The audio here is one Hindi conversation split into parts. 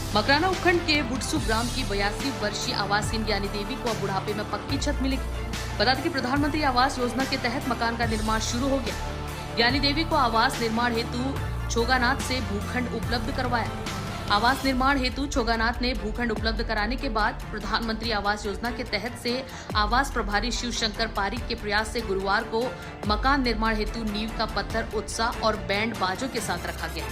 मकराना उपखंड के बुटसू ग्राम की 82 वर्षीय आवासीन ज्ञानी देवी को अब बुढ़ापे में पक्की छत मिलेगी। बता दें कि प्रधानमंत्री आवास योजना के तहत मकान का निर्माण शुरू हो गया। ज्ञानी देवी को आवास निर्माण हेतु छोगानाथ से भूखंड उपलब्ध करवाया। आवास निर्माण हेतु छोगानाथ ने भूखंड उपलब्ध कराने के बाद प्रधानमंत्री आवास योजना के तहत से आवास प्रभारी शिव शंकर पारिक के प्रयास से गुरुवार को मकान निर्माण हेतु नींव का पत्थर उत्साह और बैंड बाजों के साथ रखा गया।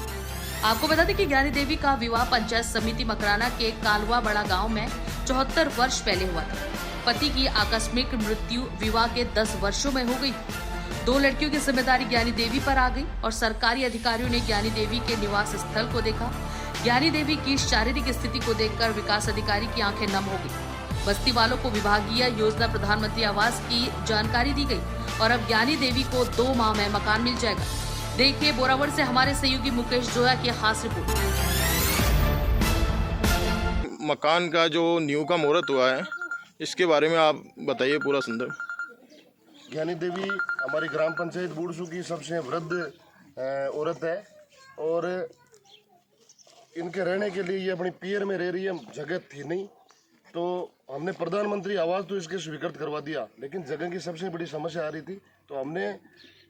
आपको बता दें कि ज्ञानी देवी का विवाह पंचायत समिति मकराना के कालवा बड़ा गांव में 74 वर्ष पहले हुआ था। पति की आकस्मिक मृत्यु विवाह के 10 वर्षों में हो गई। 2 लड़कियों की जिम्मेदारी ज्ञानी देवी पर आ गई और सरकारी अधिकारियों ने ज्ञानी देवी के निवास स्थल को देखा। ज्ञानी देवी की शारीरिक स्थिति को देखकर विकास अधिकारी की आंखें नम हो गई। बस्ती वालों को विभागीय योजना प्रधानमंत्री आवास की जानकारी दी गई और अब ज्ञानी देवी को 2 माह में मकान मिल जाएगा। देखिए बोरावड़ से हमारे सहयोगी मुकेश जोया की खास रिपोर्ट। मकान का जो नींव का मुहूर्त हुआ है, इसके बारे में आप बताइए पूरा संदर्भ। ज्ञानी देवी हमारी ग्राम पंचायत बूढ़सू की सबसे वृद्ध औरत है और इनके रहने के लिए ये अपनी पियर में रह रही है। जगह थी नहीं तो हमने प्रधानमंत्री आवास तो इसके स्वीकृत करवा दिया, लेकिन जगह की सबसे बड़ी समस्या आ रही थी तो हमने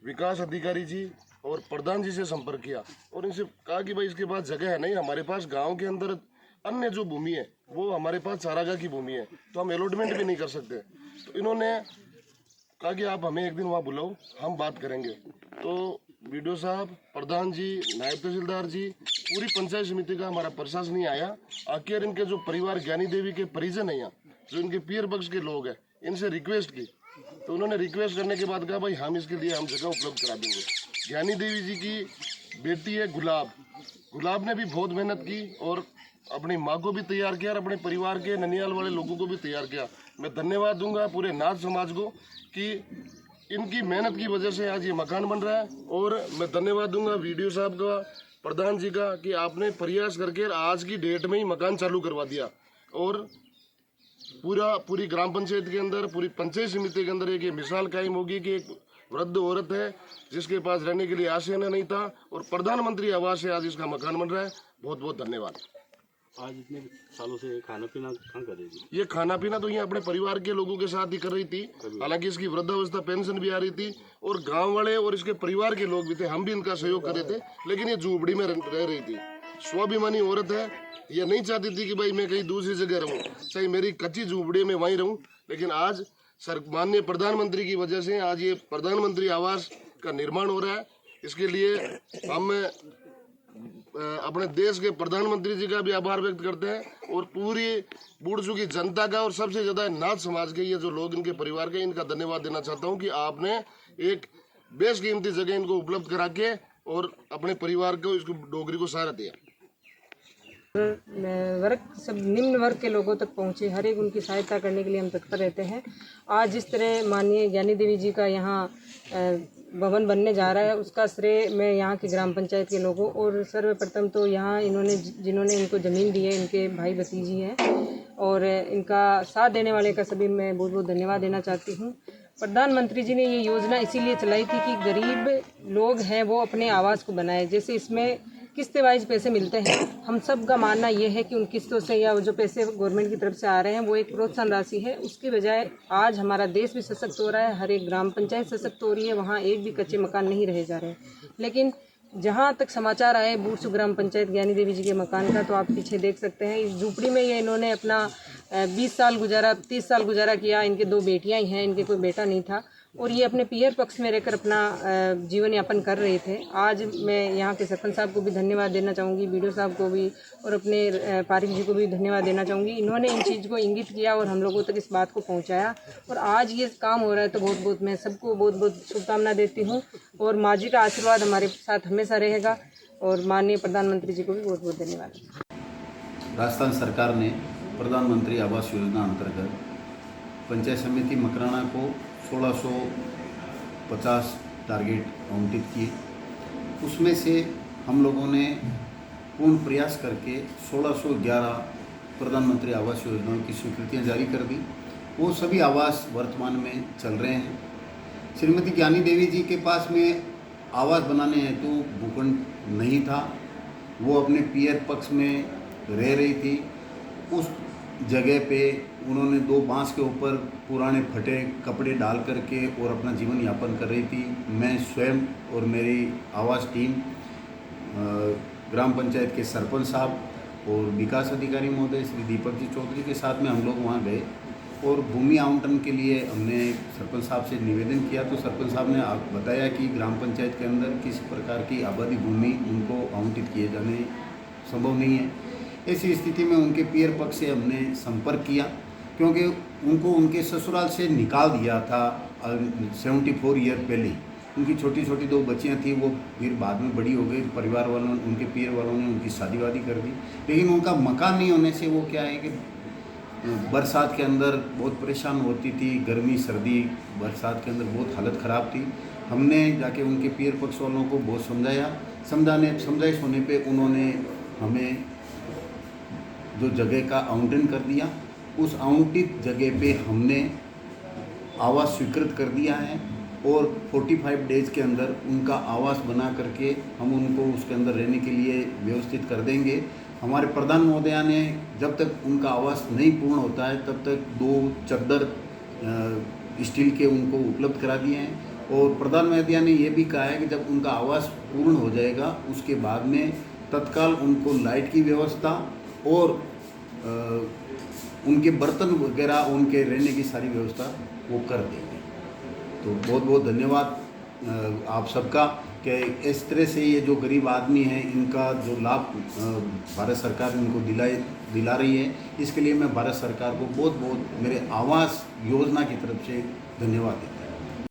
विकास अधिकारी जी और प्रधान जी से संपर्क किया और इनसे कहा कि भाई इसके पास जगह है नहीं, हमारे पास गांव के अंदर अन्य जो भूमि है वो हमारे पास चारागाह की भूमि है तो हम अलॉटमेंट भी नहीं कर सकते। तो इन्होंने कहा कि आप हमें एक दिन वहाँ बुलाओ, हम बात करेंगे। तो वीडियो साहब, प्रधान जी, नायब तहसीलदार जी, पूरी पंचायत समिति का हमारा प्रशासन नहीं आया। आखिर इनके जो परिवार ज्ञानी देवी के परिजन है, जो इनके पीर पक्ष के लोग हैं, इनसे रिक्वेस्ट की तो उन्होंने रिक्वेस्ट करने के बाद कहा भाई हम इसके लिए हम जगह उपलब्ध करा देंगे। ज्ञानी देवी जी की बेटी है गुलाब ने भी बहुत मेहनत की और अपनी माँ को भी तैयार किया और अपने परिवार के ननियाल वाले लोगों को भी तैयार किया। मैं धन्यवाद दूंगा पूरे नाथ समाज को कि इनकी मेहनत की वजह से आज ये मकान बन रहा है। और मैं धन्यवाद दूंगा वीडियो साहब का, प्रधान जी का कि आपने प्रयास करके आज की डेट में ही मकान चालू करवा दिया और पूरी ग्राम पंचायत के अंदर, पूरी पंचायत समिति के अंदर एक ये मिसाल कायम होगी कि एक वृद्ध औरत है जिसके पास रहने के लिए आसीना नहीं था और प्रधानमंत्री आवास से आज इसका मकान बन रहा है। बहुत बहुत धन्यवाद। आज इतने सालों से खाना पीना कहाँ कर रही थी? ये खाना पीना तो ये अपने परिवार के लोगों के साथ ही कर रही थी। हालांकि इसकी वृद्धावस्था पेंशन भी आ रही थी और गांव वाले और इसके परिवार के लोग भी थे, हम भी इनका सहयोग कर रहे थे, लेकिन ये झोपड़ी में रह रही थी। स्वाभिमानी औरत है, ये नहीं चाहती थी कि भाई मैं कहीं दूसरी जगह रहूं, चाहे मेरी कच्ची झोपड़ी में वहीं रहूं। लेकिन आज माननीय प्रधानमंत्री की वजह से आज ये प्रधानमंत्री आवास का निर्माण हो रहा है। इसके लिए हम अपने देश के प्रधानमंत्री जी का भी आभार व्यक्त करते हैं और पूरी बूढ़सू की जनता का और सबसे ज्यादा नाथ समाज के ये जो लोग इनके परिवार के, इनका धन्यवाद देना चाहता हूं कि आपने एक बेशकीमती जगह इनको उपलब्ध करा के और अपने परिवार को, इसको डोगरी को सहारा दिया। वर्ग सब निम्न वर्ग के लोगों तक पहुँचे, हर एक उनकी सहायता करने के लिए हम तत्पर रहते हैं। आज जिस तरह माननीय ज्ञानी देवी जी का यहाँ भवन बनने जा रहा है उसका श्रेय मैं यहाँ की ग्राम पंचायत के लोगों और सर्वप्रथम तो यहाँ जिन्होंने इनको ज़मीन दी है इनके भाई भतीजी हैं और इनका साथ देने वाले का सभी मैं बहुत बहुत धन्यवाद देना चाहती हूँ। प्रधानमंत्री जी ने ये योजना इसीलिए चलाई थी कि गरीब लोग हैं वो अपने आवास को बनाए। जैसे इसमें किस्तें वाइज पैसे मिलते हैं, हम सब का मानना ये है कि उन किस्तों से या जो पैसे गवर्नमेंट की तरफ से आ रहे हैं वो एक प्रोत्साहन राशि है। उसके बजाय आज हमारा देश भी सशक्त हो रहा है, हर एक ग्राम पंचायत सशक्त हो रही है, वहाँ एक भी कच्चे मकान नहीं रहे जा रहे। लेकिन जहाँ तक समाचार आए बूढ़सू ग्राम पंचायत ज्ञानी देवी जी के मकान का, तो आप पीछे देख सकते हैं इस झूपड़ी में ये इन्होंने अपना 20 साल गुजारा, 30 साल गुजारा किया। इनके 2 बेटियाँ ही हैं, इनके कोई बेटा नहीं था और ये अपने पीयर पक्ष में रहकर अपना जीवन यापन कर रहे थे। आज मैं यहाँ के सरपंच साहब को भी धन्यवाद देना चाहूँगी, वीडियो साहब को भी और अपने पारिक जी को भी धन्यवाद देना चाहूँगी। इन्होंने इन चीज़ को इंगित किया और हम लोगों तक इस बात को पहुँचाया और आज ये काम हो रहा है। तो बहुत बहुत मैं सबको बहुत बहुत शुभकामना देती हूँ और माँ जी का आशीर्वाद हमारे साथ हमेशा रहेगा और माननीय प्रधानमंत्री जी को भी बहुत बहुत धन्यवाद। राजस्थान सरकार ने प्रधानमंत्री आवास योजना अंतर्गत पंचायत समिति मकराना को 1650 टारगेट आवंटित किए। उसमें से हम लोगों ने पूर्ण प्रयास करके 1611 प्रधानमंत्री आवास योजनाओं की स्वीकृतियां जारी कर दी। वो सभी आवास वर्तमान में चल रहे हैं। श्रीमती ज्ञानी देवी जी के पास में आवास बनाने हेतु भूखंड नहीं था। वो अपने पीयर पक्ष में रह रही थी, उस जगह पे उन्होंने 2 बांस के ऊपर पुराने फटे कपड़े डाल करके और अपना जीवन यापन कर रही थी। मैं स्वयं और मेरी आवास टीम ग्राम पंचायत के सरपंच साहब और विकास अधिकारी महोदय श्री दीपक जी चौधरी के साथ में हम लोग वहाँ गए और भूमि आवंटन के लिए हमने सरपंच साहब से निवेदन किया। तो सरपंच साहब ने बताया कि ग्राम पंचायत के अंदर किसी प्रकार की आबादी भूमि उनको आवंटित किए जाने संभव नहीं है। ऐसी स्थिति में उनके पीयर पक्ष से हमने संपर्क किया, क्योंकि उनको उनके ससुराल से निकाल दिया था 74 ईयर पहले। उनकी छोटी छोटी 2 बच्चियां थी, वो फिर बाद में बड़ी हो गई। परिवार वालों, उनके पीर वालों ने उनकी शादी वादी कर दी, लेकिन उनका मकान नहीं होने से वो क्या है कि बरसात के अंदर बहुत परेशान होती थी। गर्मी सर्दी बरसात के अंदर बहुत हालत ख़राब थी। हमने जाके उनके पीर पक्ष वालों को बहुत समझाइश होने पे उन्होंने हमें जो जगह का आवंटन कर दिया। उस आवंटित जगह पे हमने आवास स्वीकृत कर दिया है और 45 डेज के अंदर उनका आवास बना करके हम उनको उसके अंदर रहने के लिए व्यवस्थित कर देंगे। हमारे प्रधान महोदया ने जब तक उनका आवास नहीं पूर्ण होता है तब तक 2 चद्दर स्टील के उनको उपलब्ध करा दिए हैं और प्रधान महोदया ने ये भी कहा है कि जब उनका आवास पूर्ण हो जाएगा उसके बाद में तत्काल उनको लाइट की व्यवस्था और उनके बर्तन वगैरह, उनके रहने की सारी व्यवस्था वो कर देंगे। तो बहुत बहुत धन्यवाद आप सबका कि इस तरह से ये जो गरीब आदमी हैं इनका जो लाभ भारत सरकार इनको दिला रही है, इसके लिए मैं भारत सरकार को बहुत बहुत मेरे आवास योजना की तरफ से धन्यवाद देता हूँ।